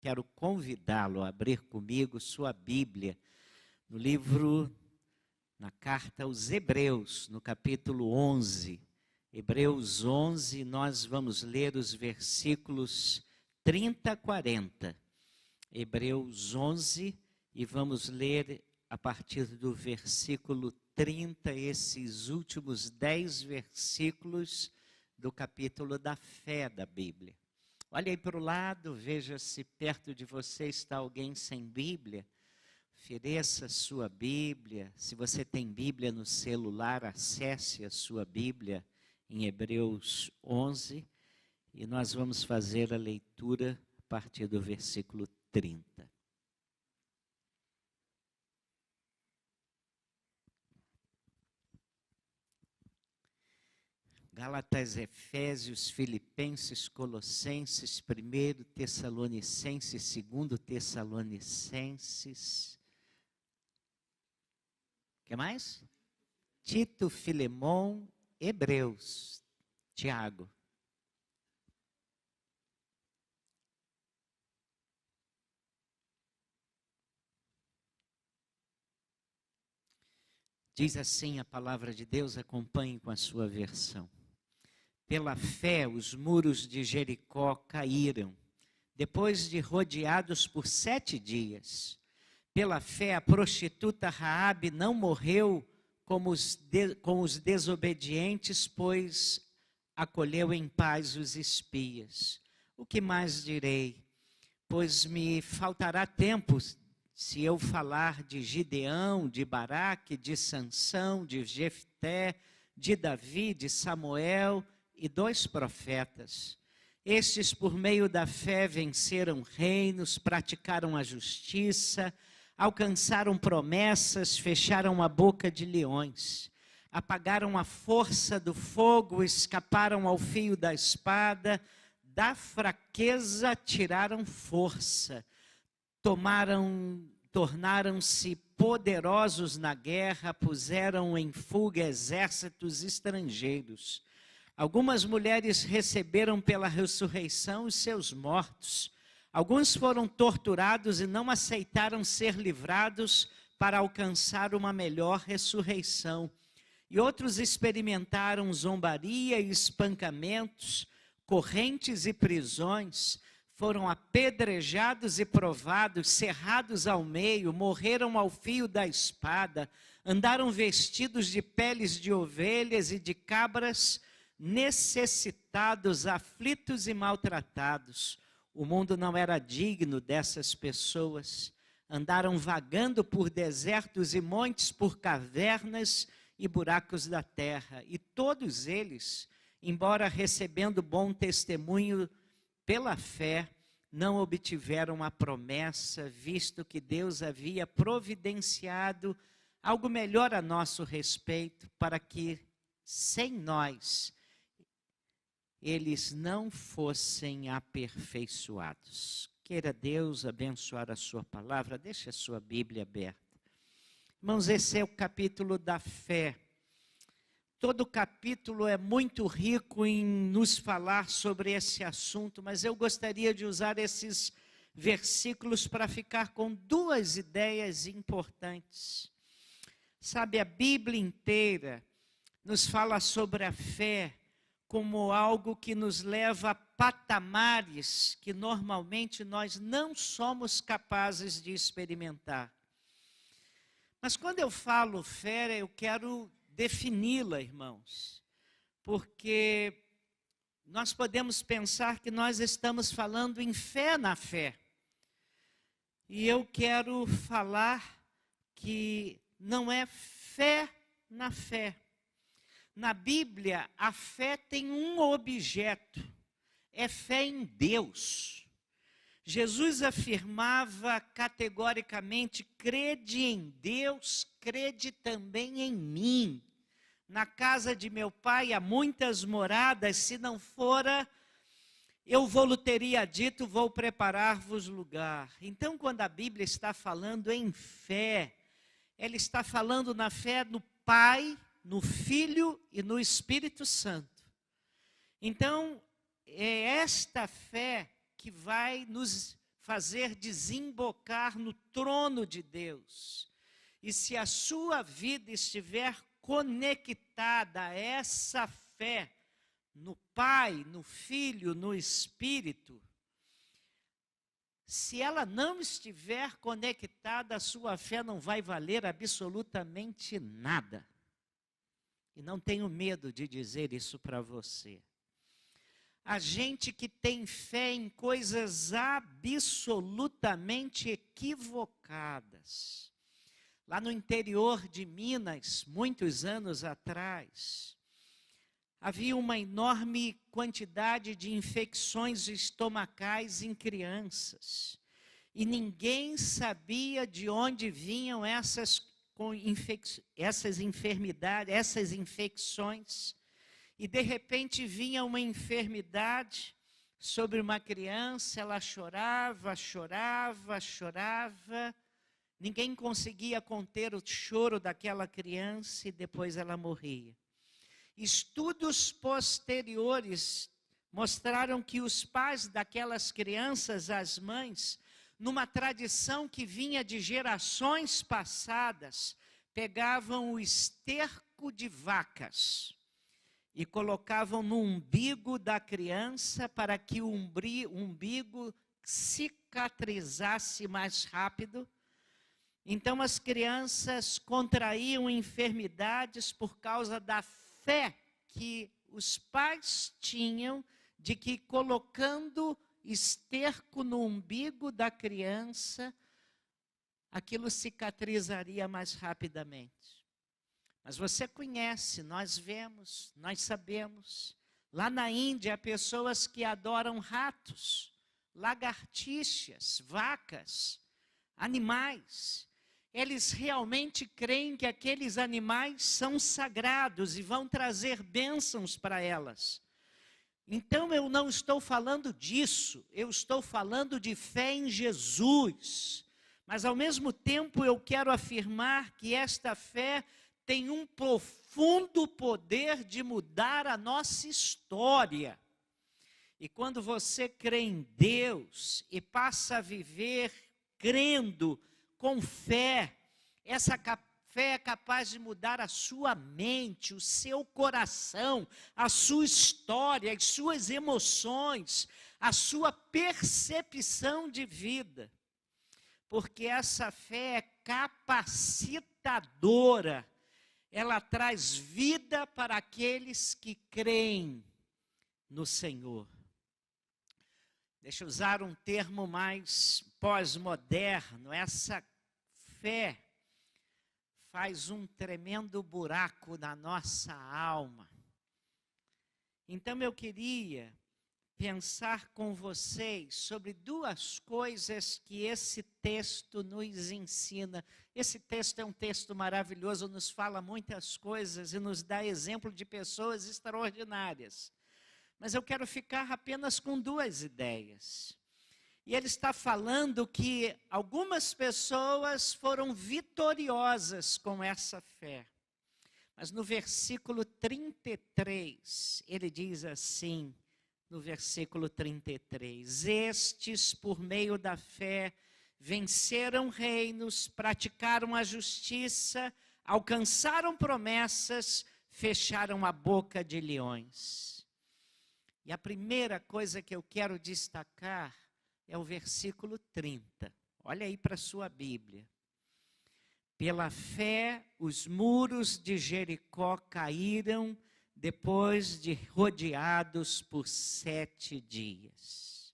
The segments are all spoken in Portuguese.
quero convidá-lo a abrir comigo sua Bíblia no na carta aos Hebreus, no capítulo 11. Hebreus 11, nós vamos ler os versículos 30 a 40. Hebreus 11, e vamos ler a partir do versículo 30, esses últimos 10 versículos do capítulo da fé da Bíblia. Olha aí para o lado, veja se perto de você está alguém sem Bíblia. Ofereça a sua Bíblia. Se você tem Bíblia no celular, acesse a sua Bíblia em Hebreus 11. E nós vamos fazer a leitura a partir do versículo 30. Gálatas, Efésios, Filipenses, Colossenses, 1 Tessalonicenses, 2 Tessalonicenses. O que mais? Tito, Filemão, Hebreus, Tiago. Diz assim a palavra de Deus, acompanhe com a sua versão. Pela fé, os muros de Jericó caíram, depois de rodeados por 7 dias. Pela fé, a prostituta Raabe não morreu com os desobedientes, pois acolheu em paz os espias. O que mais direi? Pois me faltará tempo se eu falar de Gideão, de Baraque, de Sansão, de Jefté, de Davi, de Samuel e 2 profetas. Estes, por meio da fé, venceram reinos, praticaram a justiça, alcançaram promessas, fecharam a boca de leões, apagaram a força do fogo, escaparam ao fio da espada, da fraqueza tiraram força, tornaram-se poderosos na guerra, puseram em fuga exércitos estrangeiros. Algumas mulheres receberam pela ressurreição os seus mortos. Alguns foram torturados e não aceitaram ser livrados para alcançar uma melhor ressurreição. E outros experimentaram zombaria e espancamentos, correntes e prisões. Foram apedrejados e provados, cerrados ao meio, morreram ao fio da espada, andaram vestidos de peles de ovelhas e de cabras, necessitados, aflitos e maltratados. O mundo não era digno dessas pessoas. Andaram vagando por desertos e montes, por cavernas e buracos da terra. E todos eles, embora recebendo bom testemunho pela fé, não obtiveram a promessa, visto que Deus havia providenciado algo melhor a nosso respeito, para que, sem nós, eles não fossem aperfeiçoados. Queira Deus abençoar a sua palavra. Deixe a sua Bíblia aberta. Irmãos, esse é o capítulo da fé. Todo capítulo é muito rico em nos falar sobre esse assunto, mas eu gostaria de usar esses versículos para ficar com 2 ideias importantes. Sabe, a Bíblia inteira nos fala sobre a fé como algo que nos leva a patamares que normalmente nós não somos capazes de experimentar. Mas quando eu falo fé, eu quero defini-la, irmãos, porque nós podemos pensar que nós estamos falando em fé na fé. E eu quero falar que não é fé na fé. Na Bíblia, a fé tem um objeto, é fé em Deus. Jesus afirmava categoricamente: crede em Deus, crede também em mim. Na casa de meu pai há muitas moradas, se não fora, eu vou-lhe teria dito, vou preparar-vos lugar. Então, quando a Bíblia está falando em fé, ela está falando na fé no Pai, no Filho e no Espírito Santo. Então, é esta fé que vai nos fazer desembocar no trono de Deus. E se a sua vida estiver conectada a essa fé no Pai, no Filho, no Espírito, se ela não estiver conectada, a sua fé não vai valer absolutamente nada. E não tenho medo de dizer isso para você. A gente que tem fé em coisas absolutamente equivocadas. Lá no interior de Minas, muitos anos atrás, havia uma enorme quantidade de infecções estomacais em crianças. E ninguém sabia de onde vinham essas enfermidades, essas infecções. E de repente vinha uma enfermidade sobre uma criança, ela chorava, chorava, chorava. Ninguém conseguia conter o choro daquela criança e depois ela morria. Estudos posteriores mostraram que os pais daquelas crianças, as mães, numa tradição que vinha de gerações passadas, pegavam o esterco de vacas e colocavam no umbigo da criança para que o umbigo cicatrizasse mais rápido. Então as crianças contraíam enfermidades por causa da fé que os pais tinham de que colocando esterco no umbigo da criança, aquilo cicatrizaria mais rapidamente. Mas você conhece, nós vemos, nós sabemos. Lá na Índia, há pessoas que adoram ratos, lagartixas, vacas, animais. Eles realmente creem que aqueles animais são sagrados e vão trazer bênçãos para elas. Então eu não estou falando disso, eu estou falando de fé em Jesus. Mas ao mesmo tempo eu quero afirmar que esta fé tem um profundo poder de mudar a nossa história. E quando você crê em Deus e passa a viver crendo com fé, essa fé é capaz de mudar a sua mente, o seu coração, a sua história, as suas emoções, a sua percepção de vida. Porque essa fé é capacitadora, ela traz vida para aqueles que creem no Senhor. Deixa eu usar um termo mais pós-moderno. Essa fé faz um tremendo buraco na nossa alma. Então eu queria pensar com vocês sobre duas coisas que esse texto nos ensina. Esse texto é um texto maravilhoso, nos fala muitas coisas e nos dá exemplo de pessoas extraordinárias. Mas eu quero ficar apenas com duas ideias. E ele está falando que algumas pessoas foram vitoriosas com essa fé. Mas no versículo 33, ele diz assim, no versículo 33, estes, por meio da fé, venceram reinos, praticaram a justiça, alcançaram promessas, fecharam a boca de leões. E a primeira coisa que eu quero destacar é o versículo 30. Olha aí para a sua Bíblia. Pela fé, os muros de Jericó caíram depois de rodeados por 7 dias.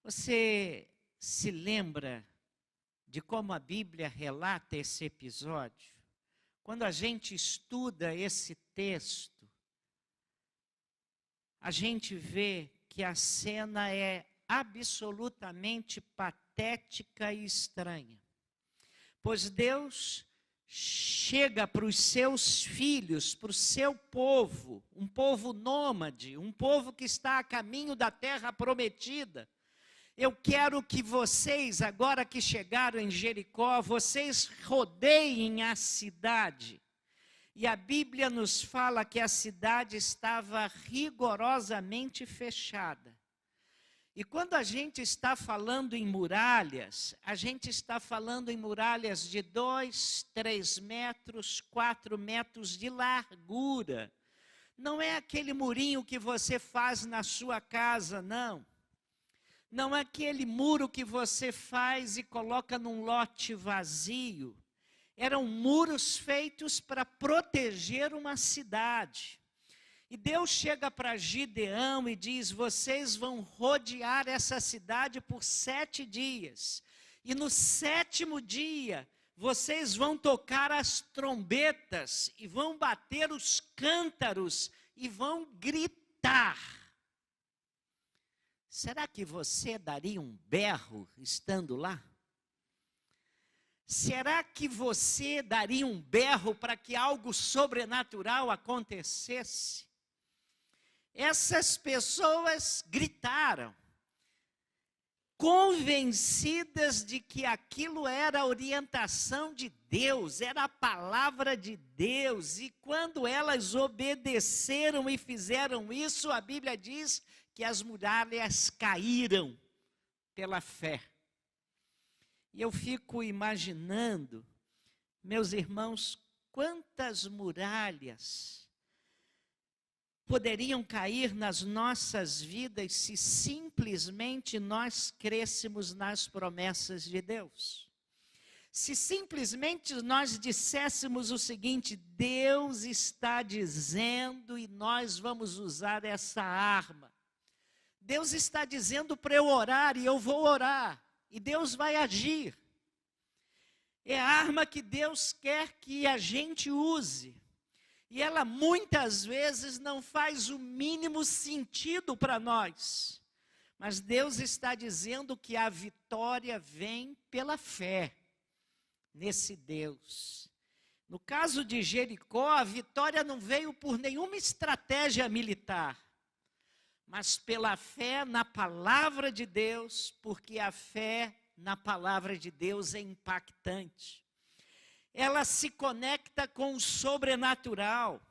Você se lembra de como a Bíblia relata esse episódio? Quando a gente estuda esse texto, a gente vê que a cena é absolutamente patética e estranha. Pois Deus chega para os seus filhos, para o seu povo, um povo nômade, um povo que está a caminho da terra prometida. Eu quero que vocês, agora que chegaram em Jericó, vocês rodeiem a cidade. E a Bíblia nos fala que a cidade estava rigorosamente fechada. E quando a gente está falando em muralhas, a gente está falando em muralhas de 2, 3 metros, 4 metros de largura. Não é aquele murinho que você faz na sua casa, não. Não é aquele muro que você faz e coloca num lote vazio. Eram muros feitos para proteger uma cidade. E Deus chega para Gideão e diz: vocês vão rodear essa cidade por 7 dias. E no 7º dia, vocês vão tocar as trombetas e vão bater os cântaros e vão gritar. Será que você daria um berro estando lá? Será que você daria um berro para que algo sobrenatural acontecesse? Essas pessoas gritaram, convencidas de que aquilo era a orientação de Deus, era a palavra de Deus. E quando elas obedeceram e fizeram isso, a Bíblia diz que as muralhas caíram pela fé. E eu fico imaginando, meus irmãos, quantas muralhas poderiam cair nas nossas vidas se simplesmente nós crêssemos nas promessas de Deus. Se simplesmente nós disséssemos o seguinte: Deus está dizendo e nós vamos usar essa arma. Deus está dizendo para eu orar e eu vou orar. E Deus vai agir. É a arma que Deus quer que a gente use. E ela muitas vezes não faz o mínimo sentido para nós. Mas Deus está dizendo que a vitória vem pela fé nesse Deus. No caso de Jericó, a vitória não veio por nenhuma estratégia militar, mas pela fé na palavra de Deus, porque a fé na palavra de Deus é impactante. Ela se conecta com o sobrenatural,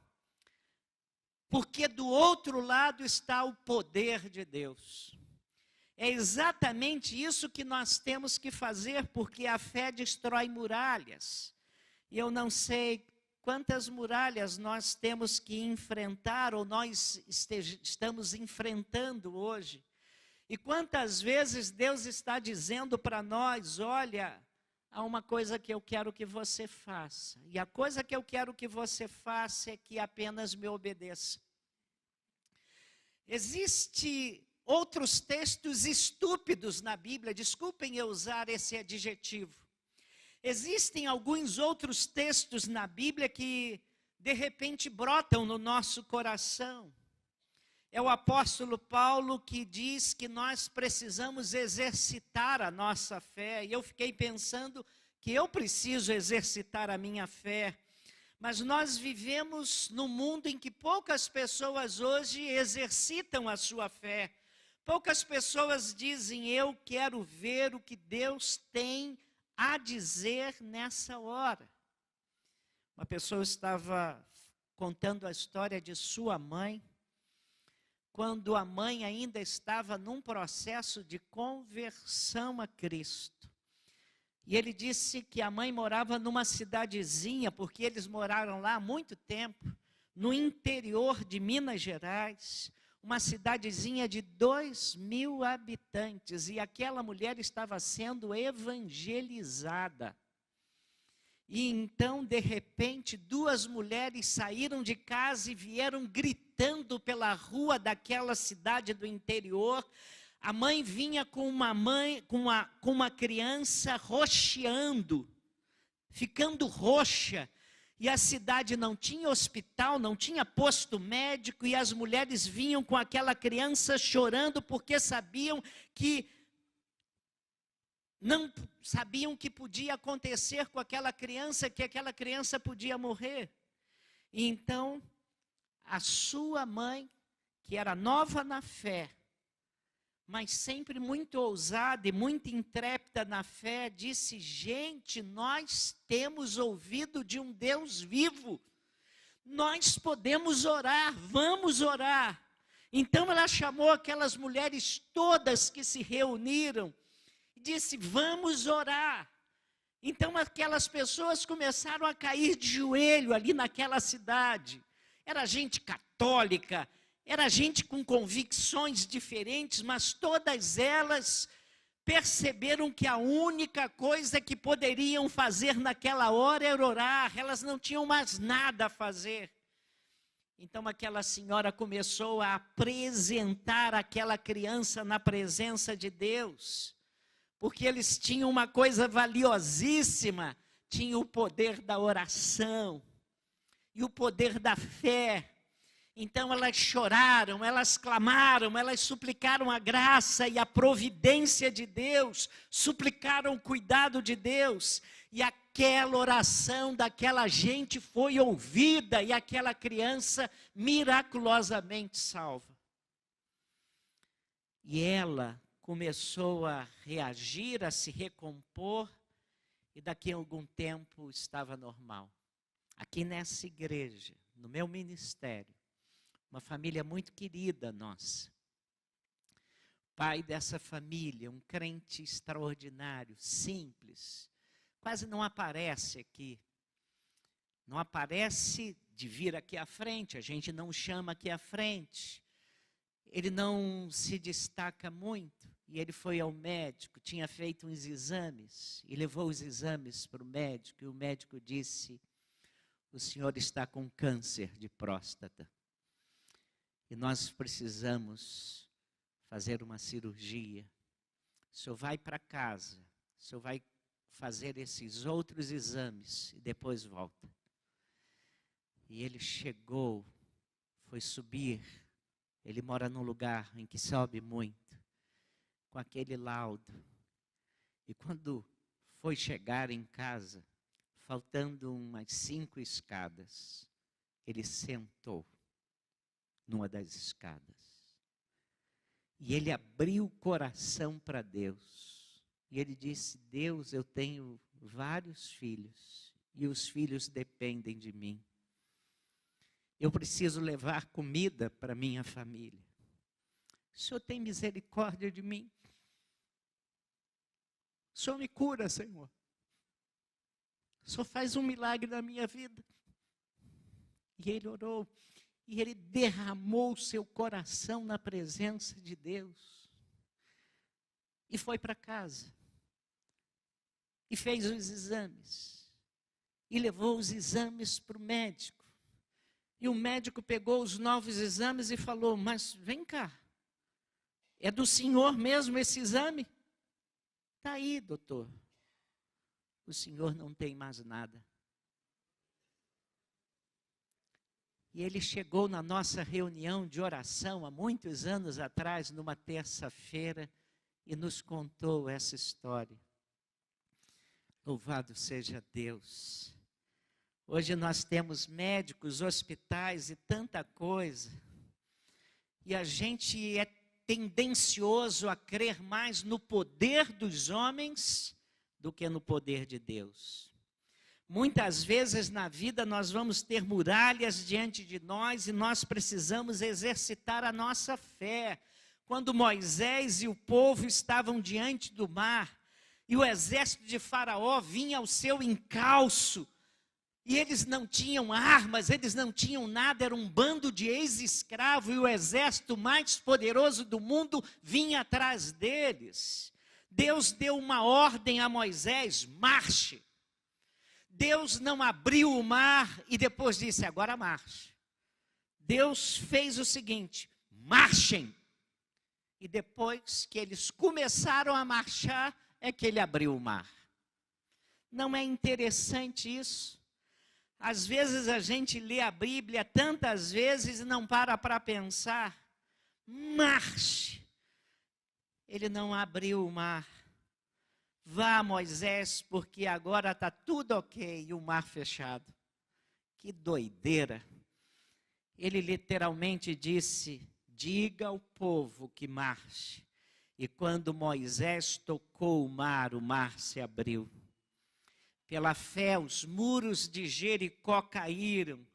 porque do outro lado está o poder de Deus. É exatamente isso que nós temos que fazer, porque a fé destrói muralhas. E eu não sei quantas muralhas nós temos que enfrentar, ou nós estamos enfrentando hoje. E quantas vezes Deus está dizendo para nós: olha, há uma coisa que eu quero que você faça. E a coisa que eu quero que você faça é que apenas me obedeça. Existem outros textos estúpidos na Bíblia, desculpem eu usar esse adjetivo. Existem alguns outros textos na Bíblia que, de repente, brotam no nosso coração. É o apóstolo Paulo que diz que nós precisamos exercitar a nossa fé. E eu fiquei pensando que eu preciso exercitar a minha fé. Mas nós vivemos num mundo em que poucas pessoas hoje exercitam a sua fé. Poucas pessoas dizem: eu quero ver o que Deus tem a dizer nessa hora. Uma pessoa estava contando a história de sua mãe, quando a mãe ainda estava num processo de conversão a Cristo. E ele disse que a mãe morava numa cidadezinha, porque eles moraram lá há muito tempo, no interior de Minas Gerais, uma cidadezinha de 2.000 habitantes, e aquela mulher estava sendo evangelizada. E então, de repente, 2 mulheres saíram de casa e vieram gritando pela rua daquela cidade do interior. A mãe vinha com uma criança roxeando, ficando roxa. E a cidade não tinha hospital, não tinha posto médico, e as mulheres vinham com aquela criança chorando, porque sabiam que não sabiam que podia acontecer com aquela criança, que aquela criança podia morrer. E então, a sua mãe, que era nova na fé, mas sempre muito ousada e muito intrépida na fé, disse: gente, nós temos ouvido de um Deus vivo, nós podemos orar, vamos orar. Então ela chamou aquelas mulheres todas que se reuniram e disse: vamos orar. Então aquelas pessoas começaram a cair de joelho ali naquela cidade. Era gente católica, era gente com convicções diferentes, mas todas elas perceberam que a única coisa que poderiam fazer naquela hora era orar. Elas não tinham mais nada a fazer. Então aquela senhora começou a apresentar aquela criança na presença de Deus, porque eles tinham uma coisa valiosíssima, tinham o poder da oração e o poder da fé. Então elas choraram, elas clamaram, elas suplicaram a graça e a providência de Deus, suplicaram o cuidado de Deus, e aquela oração daquela gente foi ouvida e aquela criança miraculosamente salva. E ela começou a reagir, a se recompor, e daqui a algum tempo estava normal. Aqui nessa igreja, no meu ministério, uma família muito querida nossa. Pai dessa família, um crente extraordinário, simples, quase não aparece aqui. Não aparece de vir aqui à frente, a gente não chama aqui à frente. Ele não se destaca muito, e ele foi ao médico, tinha feito uns exames, e levou os exames para o médico, e o médico disse: o senhor está com câncer de próstata. E nós precisamos fazer uma cirurgia. O senhor vai para casa, o senhor vai fazer esses outros exames e depois volta. E ele chegou, foi subir, ele mora num lugar em que sobe muito, com aquele laudo. E quando foi chegar em casa, faltando umas 5 escadas, ele sentou numa das escadas. E ele abriu o coração para Deus. E ele disse: Deus, eu tenho vários filhos, e os filhos dependem de mim. Eu preciso levar comida para minha família. O Senhor tem misericórdia de mim? O Senhor me cura, Senhor. O Senhor faz um milagre na minha vida. E ele orou. E ele derramou o seu coração na presença de Deus. E foi para casa. E fez os exames. E levou os exames para o médico. E o médico pegou os novos exames e falou: mas vem cá, é do senhor mesmo esse exame? Está aí, doutor. O senhor não tem mais nada. E ele chegou na nossa reunião de oração há muitos anos atrás, numa terça-feira, e nos contou essa história. Louvado seja Deus. Hoje nós temos médicos, hospitais e tanta coisa. E a gente é tendencioso a crer mais no poder dos homens do que no poder de Deus. Muitas vezes na vida nós vamos ter muralhas diante de nós e nós precisamos exercitar a nossa fé. Quando Moisés e o povo estavam diante do mar e o exército de Faraó vinha ao seu encalço, e eles não tinham armas, eles não tinham nada, era um bando de ex-escravos e o exército mais poderoso do mundo vinha atrás deles. Deus deu uma ordem a Moisés: marche. Deus não abriu o mar e depois disse: agora marche. Deus fez o seguinte: marchem. E depois que eles começaram a marchar, é que ele abriu o mar. Não é interessante isso? Às vezes a gente lê a Bíblia tantas vezes e não para pensar. Marche. Ele não abriu o mar. Vá, Moisés, porque agora está tudo ok, e o mar fechado. Que doideira. Ele literalmente disse: diga ao povo que marche. E quando Moisés tocou o mar se abriu. Pela fé, os muros de Jericó caíram.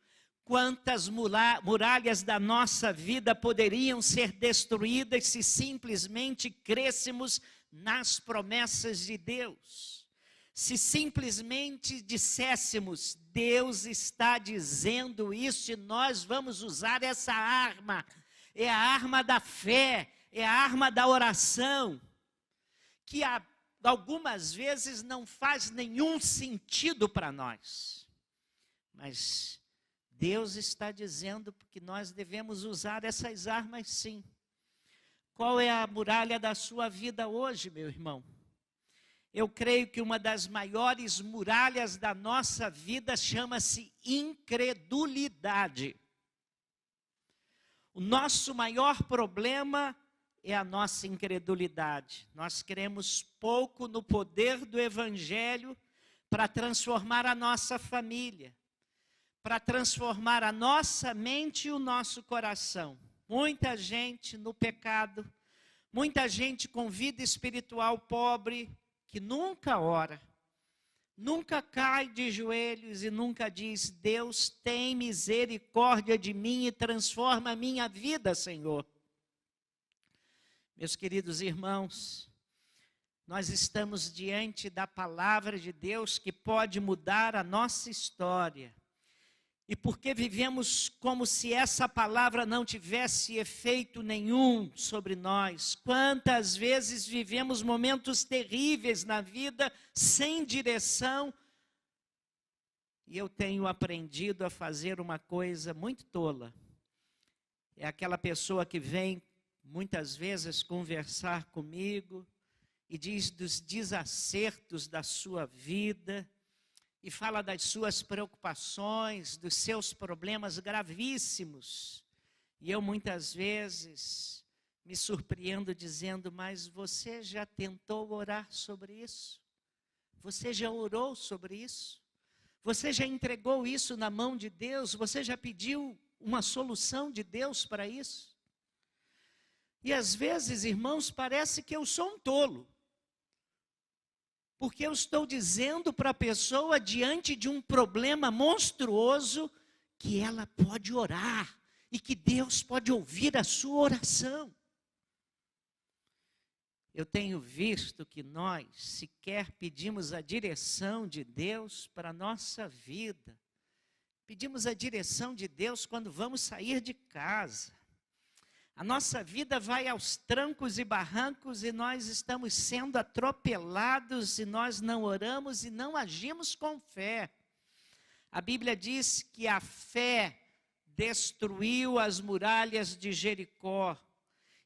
Quantas muralhas da nossa vida poderiam ser destruídas se simplesmente crêssemos nas promessas de Deus? Se simplesmente disséssemos, Deus está dizendo isso e nós vamos usar essa arma. É a arma da fé, é a arma da oração, que algumas vezes não faz nenhum sentido para nós. Mas Deus está dizendo que nós devemos usar essas armas sim. Qual é a muralha da sua vida hoje, meu irmão? Eu creio que uma das maiores muralhas da nossa vida chama-se incredulidade. O nosso maior problema é a nossa incredulidade. Nós cremos pouco no poder do Evangelho para transformar a nossa família, para transformar a nossa mente e o nosso coração. Muita gente no pecado, muita gente com vida espiritual pobre, que nunca ora, nunca cai de joelhos e nunca diz, Deus tem misericórdia de mim e transforma a minha vida, Senhor. Meus queridos irmãos, nós estamos diante da palavra de Deus que pode mudar a nossa história. E porque vivemos como se essa palavra não tivesse efeito nenhum sobre nós. Quantas vezes vivemos momentos terríveis na vida, sem direção. E eu tenho aprendido a fazer uma coisa muito tola. É aquela pessoa que vem muitas vezes conversar comigo e diz dos desacertos da sua vida, e fala das suas preocupações, dos seus problemas gravíssimos. E eu muitas vezes me surpreendo dizendo, mas você já tentou orar sobre isso? Você já orou sobre isso? Você já entregou isso na mão de Deus? Você já pediu uma solução de Deus para isso? E às vezes, irmãos, parece que eu sou um tolo. Porque eu estou dizendo para a pessoa, diante de um problema monstruoso, que ela pode orar e que Deus pode ouvir a sua oração. Eu tenho visto que nós sequer pedimos a direção de Deus para a nossa vida. Pedimos a direção de Deus quando vamos sair de casa. A nossa vida vai aos trancos e barrancos e nós estamos sendo atropelados e nós não oramos e não agimos com fé. A Bíblia diz que a fé destruiu as muralhas de Jericó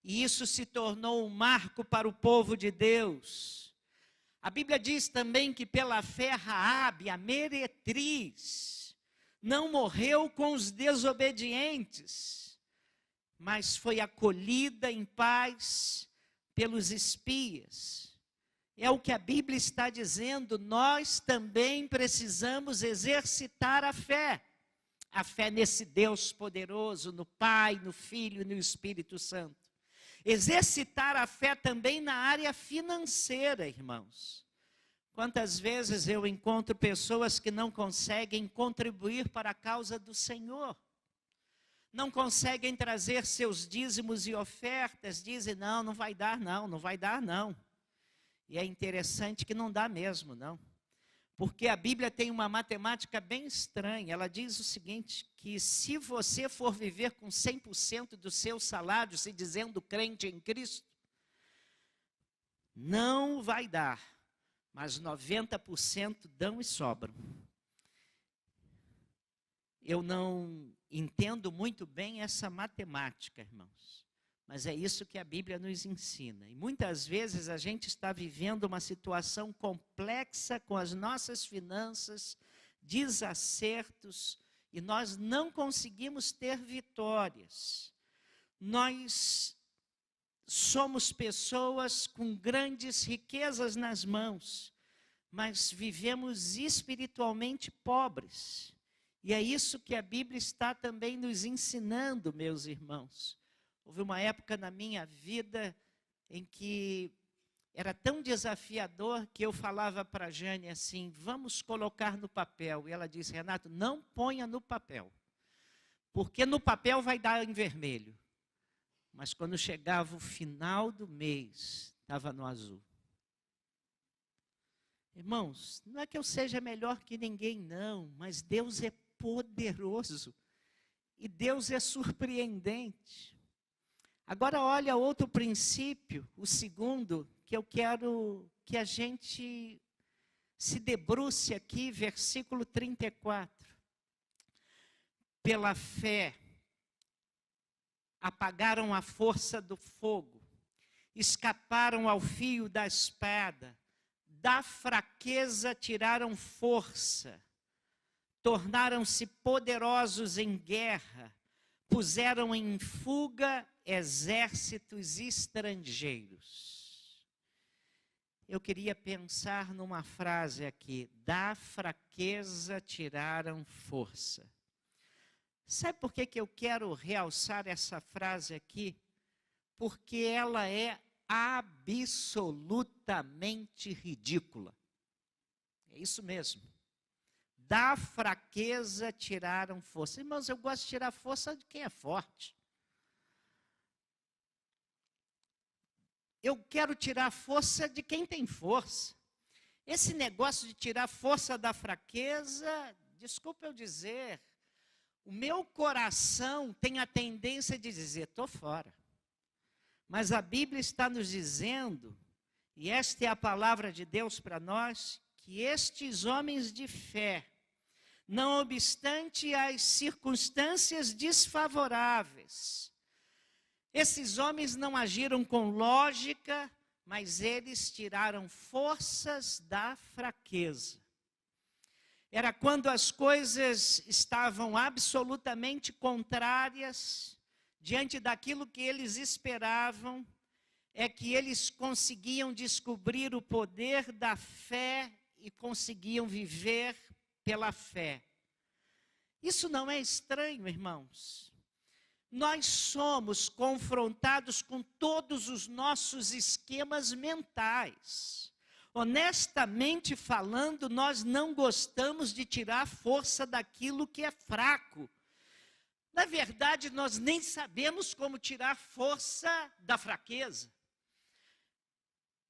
e isso se tornou um marco para o povo de Deus. A Bíblia diz também que pela fé Raabe, a meretriz, não morreu com os desobedientes, mas foi acolhida em paz pelos espias. É o que a Bíblia está dizendo, nós também precisamos exercitar a fé nesse Deus poderoso, no Pai, no Filho e no Espírito Santo. Exercitar a fé também na área financeira, irmãos. Quantas vezes eu encontro pessoas que não conseguem contribuir para a causa do Senhor, não conseguem trazer seus dízimos e ofertas, dizem, não vai dar não. E é interessante que não dá mesmo, não. Porque a Bíblia tem uma matemática bem estranha, ela diz o seguinte, que se você for viver com 100% do seu salário, se dizendo crente em Cristo, não vai dar, mas 90% dão e sobram. Eu não entendo muito bem essa matemática, irmãos, mas é isso que a Bíblia nos ensina. E muitas vezes a gente está vivendo uma situação complexa com as nossas finanças, desacertos, e nós não conseguimos ter vitórias. Nós somos pessoas com grandes riquezas nas mãos, mas vivemos espiritualmente pobres. E é isso que a Bíblia está também nos ensinando, meus irmãos. Houve uma época na minha vida em que era tão desafiador que eu falava para a Jane assim, vamos colocar no papel. E ela disse, Renato, não ponha no papel. Porque no papel vai dar em vermelho. Mas quando chegava o final do mês, estava no azul. Irmãos, não é que eu seja melhor que ninguém, não. Mas Deus é poderoso. E Deus é surpreendente. Agora olha outro princípio, o segundo, que eu quero que a gente se debruce aqui, versículo 34. Pela fé, apagaram a força do fogo, escaparam ao fio da espada, da fraqueza tiraram força, tornaram-se poderosos em guerra, puseram em fuga exércitos estrangeiros. Eu queria pensar numa frase aqui, da fraqueza tiraram força. Sabe por que eu quero realçar essa frase aqui? Porque ela é absolutamente ridícula. É isso mesmo. Da fraqueza tiraram força. Irmãos, eu gosto de tirar força de quem é forte. Eu quero tirar força de quem tem força. Esse negócio de tirar força da fraqueza, desculpa eu dizer, o meu coração tem a tendência de dizer, estou fora. Mas a Bíblia está nos dizendo, e esta é a palavra de Deus para nós, que estes homens de fé, não obstante as circunstâncias desfavoráveis, esses homens não agiram com lógica, mas eles tiraram forças da fraqueza. Era quando as coisas estavam absolutamente contrárias, diante daquilo que eles esperavam, é que eles conseguiam descobrir o poder da fé e conseguiam viver pela fé. Isso não é estranho, irmãos. Nós somos confrontados com todos os nossos esquemas mentais. Honestamente falando, nós não gostamos de tirar força daquilo que é fraco. Na verdade, nós nem sabemos como tirar força da fraqueza.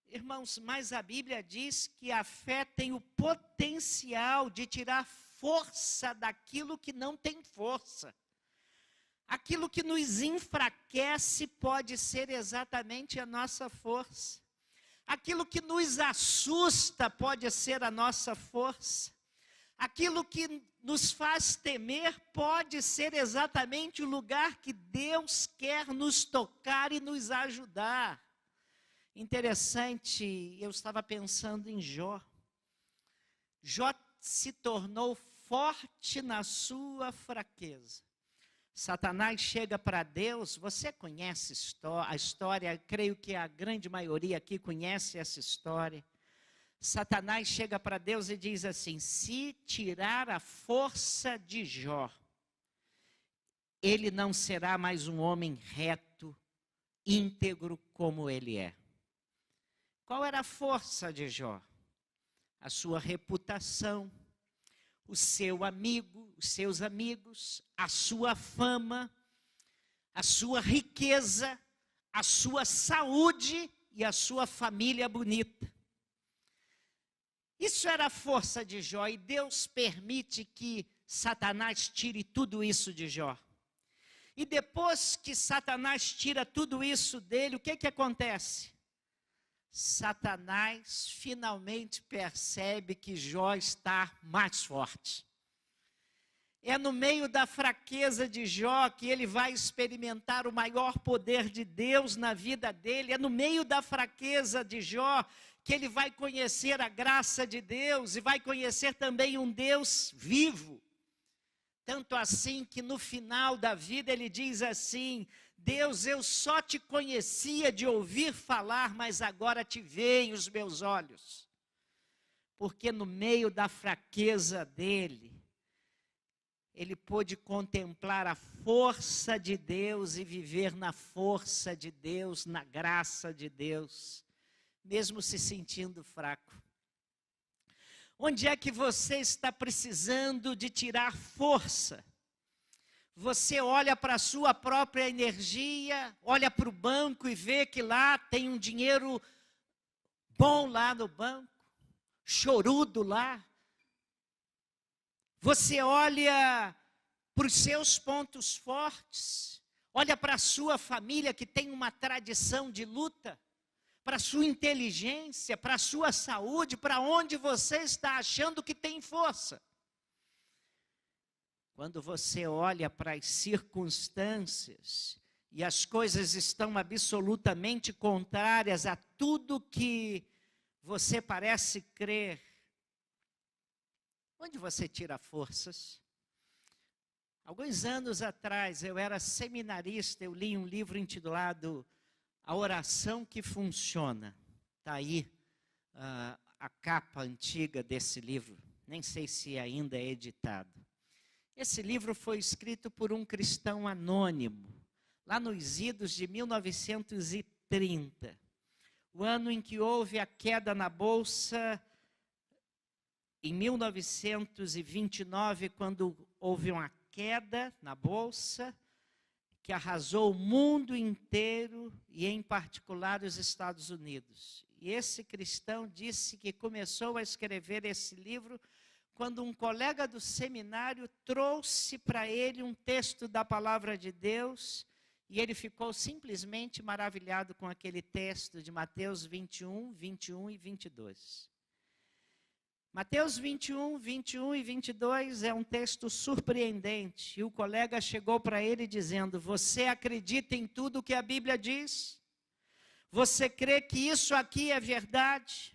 Irmãos, mas a Bíblia diz que a fé tem o potencial de tirar força daquilo que não tem força. Aquilo que nos enfraquece pode ser exatamente a nossa força. Aquilo que nos assusta pode ser a nossa força. Aquilo que nos faz temer pode ser exatamente o lugar que Deus quer nos tocar e nos ajudar. Interessante, eu estava pensando em Jó. Jó se tornou forte na sua fraqueza. Satanás chega para Deus, você conhece a história, creio que a grande maioria aqui conhece essa história. Satanás chega para Deus e diz assim, se tirar a força de Jó, ele não será mais um homem reto, íntegro como ele é. Qual era a força de Jó? A sua reputação, o seu amigo, os seus amigos, a sua fama, a sua riqueza, a sua saúde e a sua família bonita. Isso era a força de Jó e Deus permite que Satanás tire tudo isso de Jó. E depois que Satanás tira tudo isso dele, o que acontece? Satanás finalmente percebe que Jó está mais forte. É no meio da fraqueza de Jó que ele vai experimentar o maior poder de Deus na vida dele. É no meio da fraqueza de Jó que ele vai conhecer a graça de Deus e vai conhecer também um Deus vivo. Tanto assim que no final da vida ele diz assim, Deus, eu só te conhecia de ouvir falar, mas agora te veem os meus olhos. Porque no meio da fraqueza dele, ele pôde contemplar a força de Deus e viver na força de Deus, na graça de Deus, mesmo se sentindo fraco. Onde é que você está precisando de tirar força? Você olha para a sua própria energia, olha para o banco e vê que lá tem um dinheiro bom lá no banco, chorudo lá. Você olha para os seus pontos fortes, olha para a sua família que tem uma tradição de luta, para a sua inteligência, para a sua saúde, para onde você está achando que tem força. Quando você olha para as circunstâncias e as coisas estão absolutamente contrárias a tudo que você parece crer, onde você tira forças? Alguns anos atrás, eu era seminarista, eu li um livro intitulado A Oração que Funciona. Está aí a capa antiga desse livro, nem sei se ainda é editado. Esse livro foi escrito por um cristão anônimo, lá nos idos de 1930, o ano em que houve a queda na Bolsa, em 1929, quando houve uma queda na Bolsa, que arrasou o mundo inteiro e, em particular, os Estados Unidos. E esse cristão disse que começou a escrever esse livro quando um colega do seminário trouxe para ele um texto da palavra de Deus, e ele ficou simplesmente maravilhado com aquele texto de Mateus 21, 21 e 22. Mateus 21, 21 e 22 é um texto surpreendente. E o colega chegou para ele dizendo: você acredita em tudo que a Bíblia diz? Você crê que isso aqui é verdade?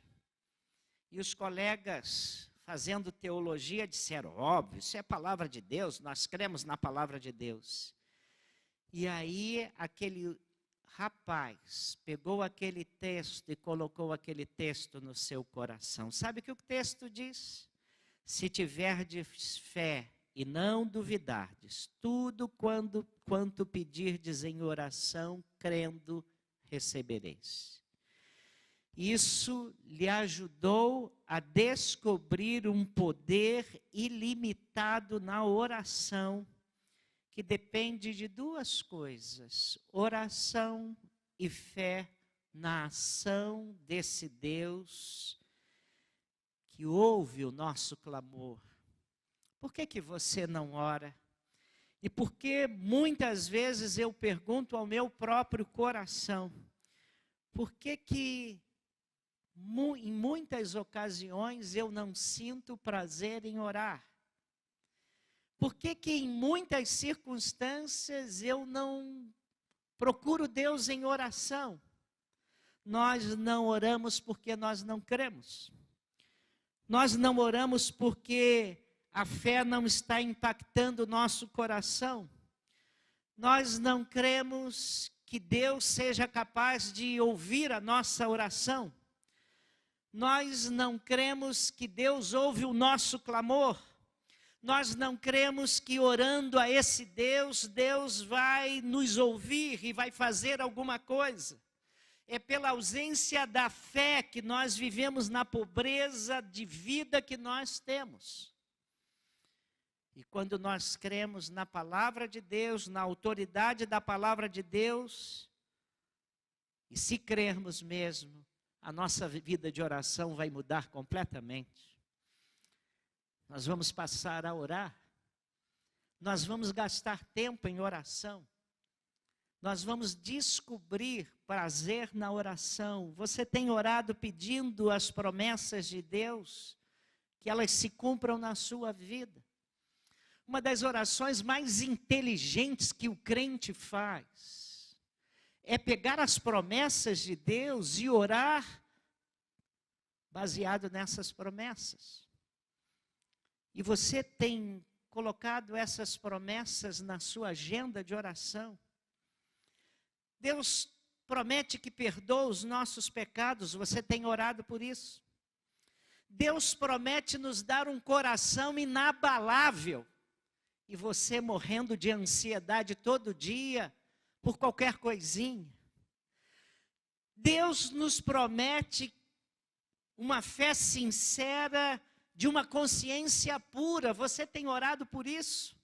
E os colegas, fazendo teologia, disseram: óbvio, isso é a palavra de Deus, nós cremos na palavra de Deus. E aí aquele rapaz pegou aquele texto e colocou aquele texto no seu coração. Sabe o que o texto diz? Se tiverdes fé e não duvidardes, tudo quanto pedirdes em oração, crendo, recebereis. Isso lhe ajudou a descobrir um poder ilimitado na oração, que depende de duas coisas: oração e fé na ação desse Deus que ouve o nosso clamor. Por que você não ora? E por que muitas vezes eu pergunto ao meu próprio coração, por que em muitas ocasiões eu não sinto prazer em orar? Por que em muitas circunstâncias eu não procuro Deus em oração? Nós não oramos porque nós não cremos. Nós não oramos porque a fé não está impactando o nosso coração. Nós não cremos que Deus seja capaz de ouvir a nossa oração. Nós não cremos que Deus ouve o nosso clamor. Nós não cremos que orando a esse Deus, Deus vai nos ouvir e vai fazer alguma coisa. É pela ausência da fé que nós vivemos na pobreza de vida que nós temos. E quando nós cremos na palavra de Deus, na autoridade da palavra de Deus, e se crermos mesmo, a nossa vida de oração vai mudar completamente. Nós vamos passar a orar, nós vamos gastar tempo em oração, nós vamos descobrir prazer na oração. Você tem orado pedindo as promessas de Deus, que elas se cumpram na sua vida. Uma das orações mais inteligentes que o crente faz é pegar as promessas de Deus e orar baseado nessas promessas. E você tem colocado essas promessas na sua agenda de oração? Deus promete que perdoa os nossos pecados, você tem orado por isso? Deus promete nos dar um coração inabalável, e você morrendo de ansiedade todo dia, por qualquer coisinha. Deus nos promete uma fé sincera, de uma consciência pura. Você tem orado por isso?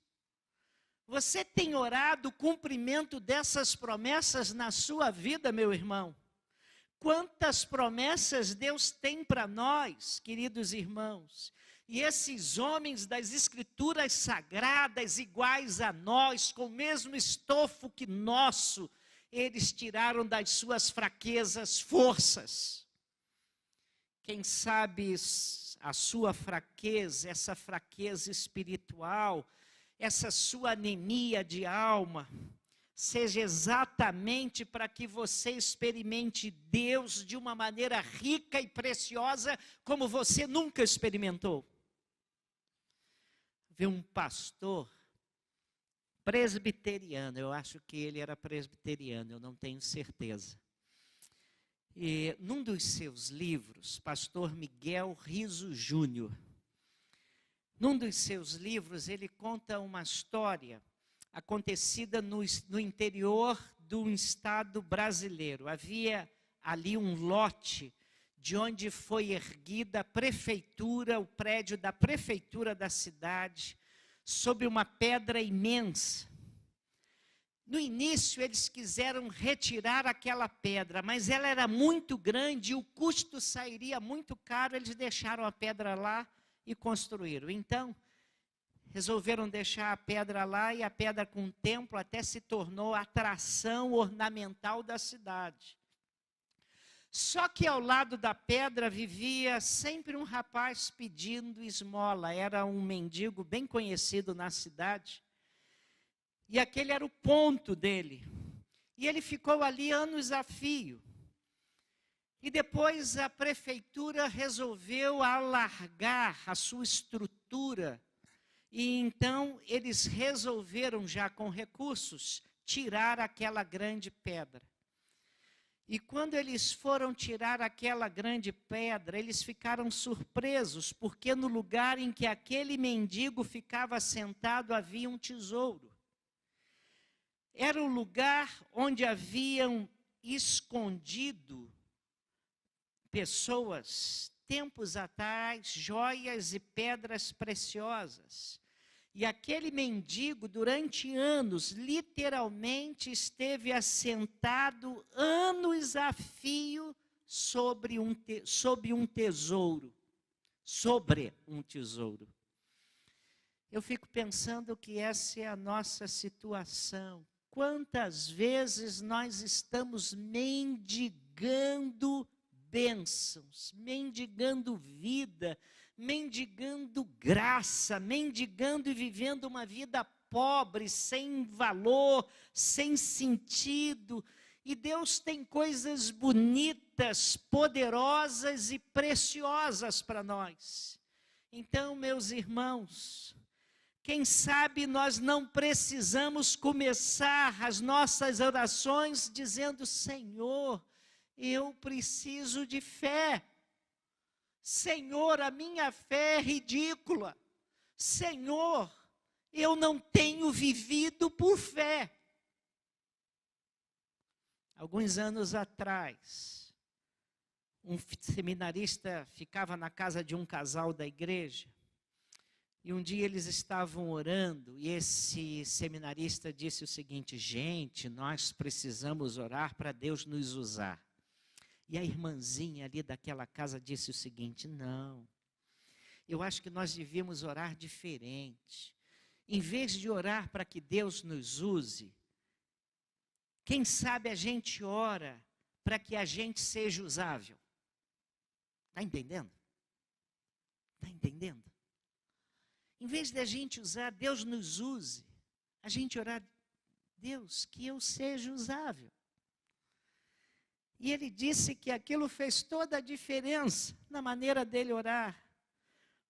Você tem orado o cumprimento dessas promessas na sua vida, meu irmão? Quantas promessas Deus tem para nós, queridos irmãos? E esses homens das Escrituras Sagradas, iguais a nós, com o mesmo estofo que nosso, eles tiraram das suas fraquezas forças. Quem sabe a sua fraqueza, essa fraqueza espiritual, essa sua anemia de alma, seja exatamente para que você experimente Deus de uma maneira rica e preciosa, como você nunca experimentou. Vi um pastor presbiteriano, eu acho que ele era presbiteriano, eu não tenho certeza. E num dos seus livros, pastor Miguel Riso Júnior, num dos seus livros, ele conta uma história acontecida no interior do estado brasileiro. Havia ali um lote de onde foi erguida a prefeitura, o prédio da prefeitura da cidade, sobre uma pedra imensa. No início, eles quiseram retirar aquela pedra, mas ela era muito grande e o custo sairia muito caro. Eles deixaram a pedra lá e construíram. Então, resolveram deixar a pedra lá e a pedra com o tempo até se tornou a atração ornamental da cidade. Só que ao lado da pedra vivia sempre um rapaz pedindo esmola. Era um mendigo bem conhecido na cidade. E aquele era o ponto dele. E ele ficou ali anos a fio. E depois a prefeitura resolveu alargar a sua estrutura. E então eles resolveram, já com recursos, tirar aquela grande pedra. E quando eles foram tirar aquela grande pedra, eles ficaram surpresos, porque no lugar em que aquele mendigo ficava sentado havia um tesouro. Era o lugar onde haviam escondido pessoas, tempos atrás, joias e pedras preciosas. E aquele mendigo, durante anos, literalmente esteve assentado anos a fio sobre um tesouro. Eu fico pensando que essa é a nossa situação. Quantas vezes nós estamos mendigando bênçãos, mendigando vida, mendigando graça, mendigando e vivendo uma vida pobre, sem valor, sem sentido. E Deus tem coisas bonitas, poderosas e preciosas para nós. Então, meus irmãos, quem sabe nós não precisamos começar as nossas orações dizendo: Senhor, eu preciso de fé. Senhor, a minha fé é ridícula. Senhor, eu não tenho vivido por fé. Alguns anos atrás, um seminarista ficava na casa de um casal da igreja. E um dia eles estavam orando e esse seminarista disse o seguinte: gente, nós precisamos orar para Deus nos usar. E a irmãzinha ali daquela casa disse o seguinte: não, eu acho que nós devíamos orar diferente. Em vez de orar para que Deus nos use, quem sabe a gente ora para que a gente seja usável. Está entendendo? Está entendendo? Em vez de a gente usar, Deus nos use, a gente orar: Deus, que eu seja usável. E ele disse que aquilo fez toda a diferença na maneira dele orar.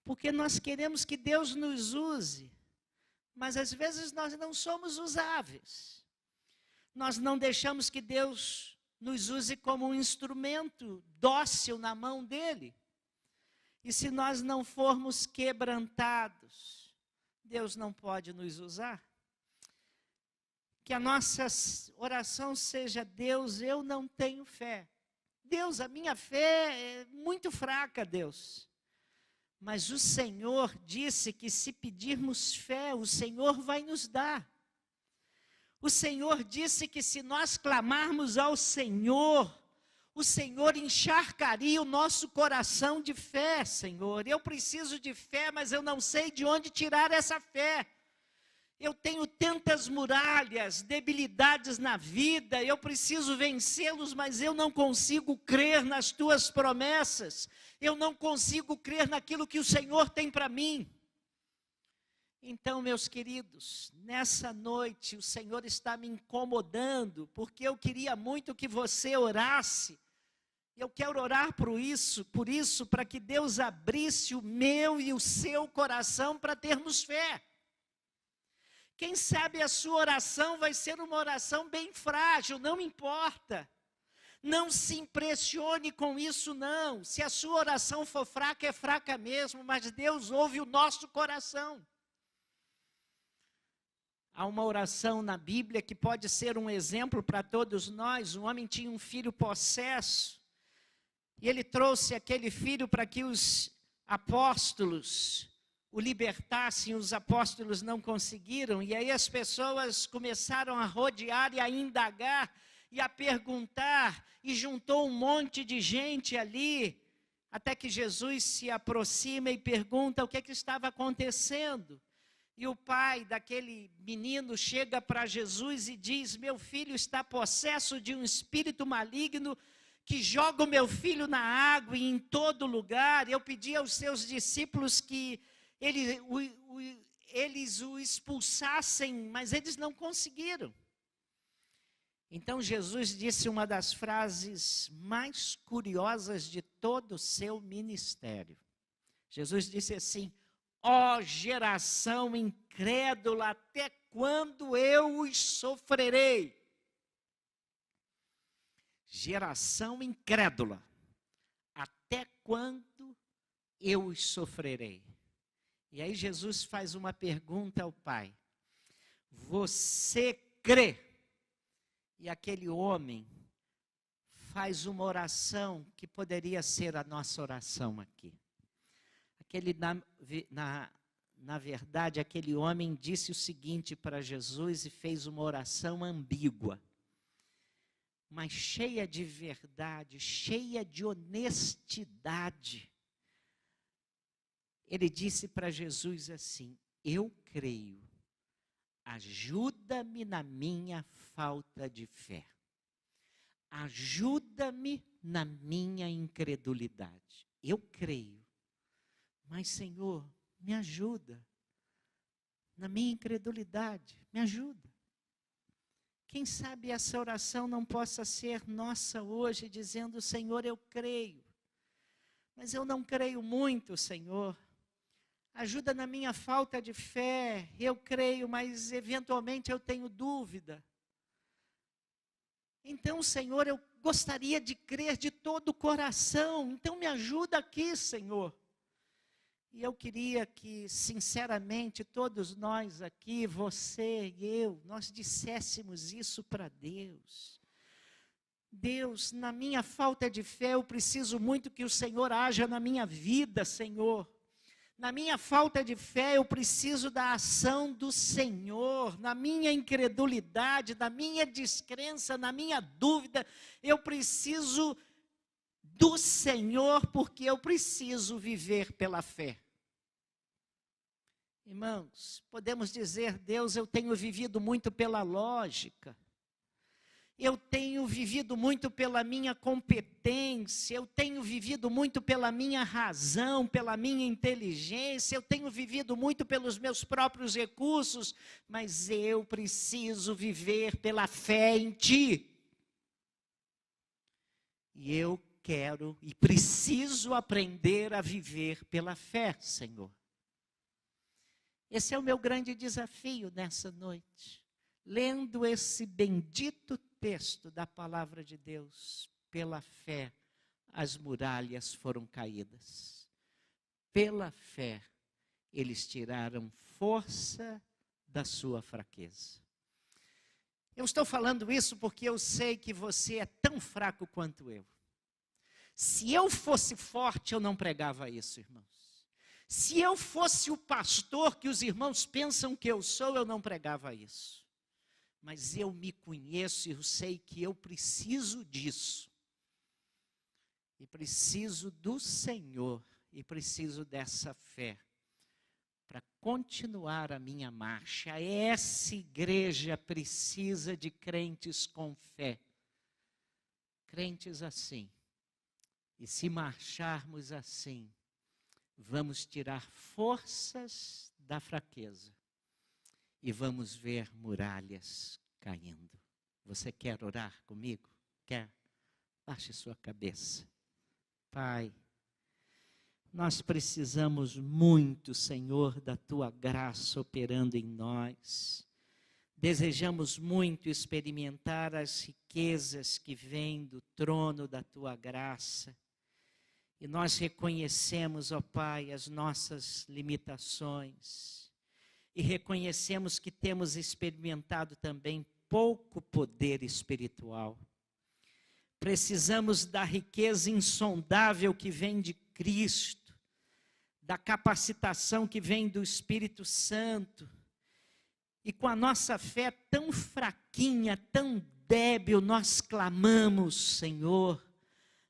Porque nós queremos que Deus nos use, mas às vezes nós não somos usáveis. Nós não deixamos que Deus nos use como um instrumento dócil na mão dele. E se nós não formos quebrantados, Deus não pode nos usar. Que a nossa oração seja: Deus, eu não tenho fé. Deus, a minha fé é muito fraca, Deus. Mas o Senhor disse que se pedirmos fé, o Senhor vai nos dar. O Senhor disse que se nós clamarmos ao Senhor, o Senhor encharcaria o nosso coração de fé, Senhor. Eu preciso de fé, mas eu não sei de onde tirar essa fé. Eu tenho tantas muralhas, debilidades na vida, eu preciso vencê-los, mas eu não consigo crer nas tuas promessas. Eu não consigo crer naquilo que o Senhor tem para mim. Então, meus queridos, nessa noite o Senhor está me incomodando, porque eu queria muito que você orasse. Eu quero orar por isso, para que Deus abrisse o meu e o seu coração para termos fé. Quem sabe a sua oração vai ser uma oração bem frágil, não importa. Não se impressione com isso, não. Se a sua oração for fraca, é fraca mesmo, mas Deus ouve o nosso coração. Há uma oração na Bíblia que pode ser um exemplo para todos nós. Um homem tinha um filho possesso, e ele trouxe aquele filho para que os apóstolos o libertassem. Os apóstolos não conseguiram, e aí as pessoas começaram a rodear e a indagar, e a perguntar, e juntou um monte de gente ali, até que Jesus se aproxima e pergunta o que estava acontecendo. E o pai daquele menino chega para Jesus e diz: meu filho está possesso de um espírito maligno que joga o meu filho na água e em todo lugar. Eu pedi aos seus discípulos que eles o expulsassem, mas eles não conseguiram. Então Jesus disse uma das frases mais curiosas de todo o seu ministério. Jesus disse assim: ó geração incrédula, até quando eu os sofrerei? Geração incrédula, até quando eu os sofrerei? E aí Jesus faz uma pergunta ao pai: você crê? E aquele homem faz uma oração que poderia ser a nossa oração aqui. Na verdade, aquele homem disse o seguinte para Jesus e fez uma oração ambígua, mas cheia de verdade, cheia de honestidade. Ele disse para Jesus assim: eu creio, ajuda-me na minha falta de fé. Ajuda-me na minha incredulidade. Eu creio, mas Senhor, me ajuda na minha incredulidade, me ajuda. Quem sabe essa oração não possa ser nossa hoje, dizendo: Senhor, eu creio, mas eu não creio muito, Senhor. Ajuda na minha falta de fé. Eu creio, mas eventualmente eu tenho dúvida. Então, Senhor, eu gostaria de crer de todo o coração. Então me ajuda aqui, Senhor. E eu queria que, sinceramente, todos nós aqui, você e eu, nós disséssemos isso para Deus. Deus, na minha falta de fé, eu preciso muito que o Senhor haja na minha vida, Senhor. Na minha falta de fé, eu preciso da ação do Senhor. Na minha incredulidade, na minha descrença, na minha dúvida, eu preciso do Senhor, porque eu preciso viver pela fé. Irmãos, podemos dizer: Deus, eu tenho vivido muito pela lógica. Eu tenho vivido muito pela minha competência, eu tenho vivido muito pela minha razão, pela minha inteligência, eu tenho vivido muito pelos meus próprios recursos, mas eu preciso viver pela fé em Ti. E eu quero e preciso aprender a viver pela fé, Senhor. Esse é o meu grande desafio nessa noite. Lendo esse bendito texto da palavra de Deus, pela fé as muralhas foram caídas. Pela fé eles tiraram força da sua fraqueza. Eu estou falando isso porque eu sei que você é tão fraco quanto eu. Se eu fosse forte, eu não pregava isso, irmãos. Se eu fosse o pastor que os irmãos pensam que eu sou, eu não pregava isso. mas eu me conheço e eu sei que eu preciso disso. E preciso do Senhor, e preciso dessa fé para continuar a minha marcha. Essa igreja precisa de crentes com fé. Crentes assim. E se marcharmos assim, vamos tirar forças da fraqueza e vamos ver muralhas caindo. Você quer orar comigo? Quer? Baixe sua cabeça. Pai, nós precisamos muito, Senhor, da Tua graça operando em nós. Desejamos muito experimentar as riquezas que vêm do trono da Tua graça. E nós reconhecemos, ó Pai, as nossas limitações. E reconhecemos que temos experimentado também pouco poder espiritual. Precisamos da riqueza insondável que vem de Cristo, da capacitação que vem do Espírito Santo. E com a nossa fé tão fraquinha, tão débil, nós clamamos, Senhor,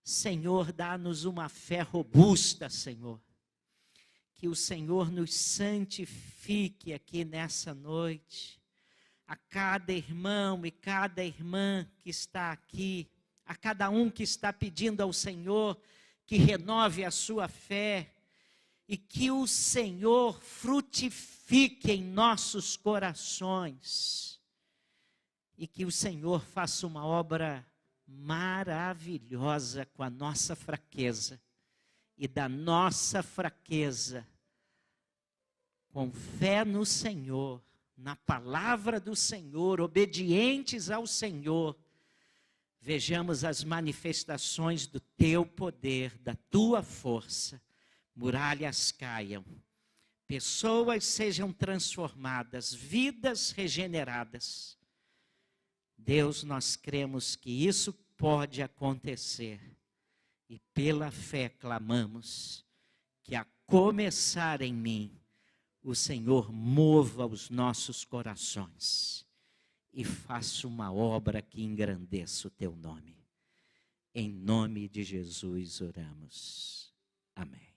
Senhor, dá-nos uma fé robusta, Senhor. Que o Senhor nos santifique aqui nessa noite. A cada irmão e cada irmã que está aqui, a cada um que está pedindo ao Senhor que renove a sua fé e que o Senhor frutifique em nossos corações e que o Senhor faça uma obra maravilhosa com a nossa fraqueza e da nossa fraqueza, com fé no Senhor, na palavra do Senhor, obedientes ao Senhor, vejamos as manifestações do Teu poder, da Tua força, muralhas caiam, pessoas sejam transformadas, vidas regeneradas. Deus, nós cremos que isso pode acontecer e pela fé clamamos que a começar em mim, o Senhor mova os nossos corações e faça uma obra que engrandeça o Teu nome. Em nome de Jesus oramos. Amém.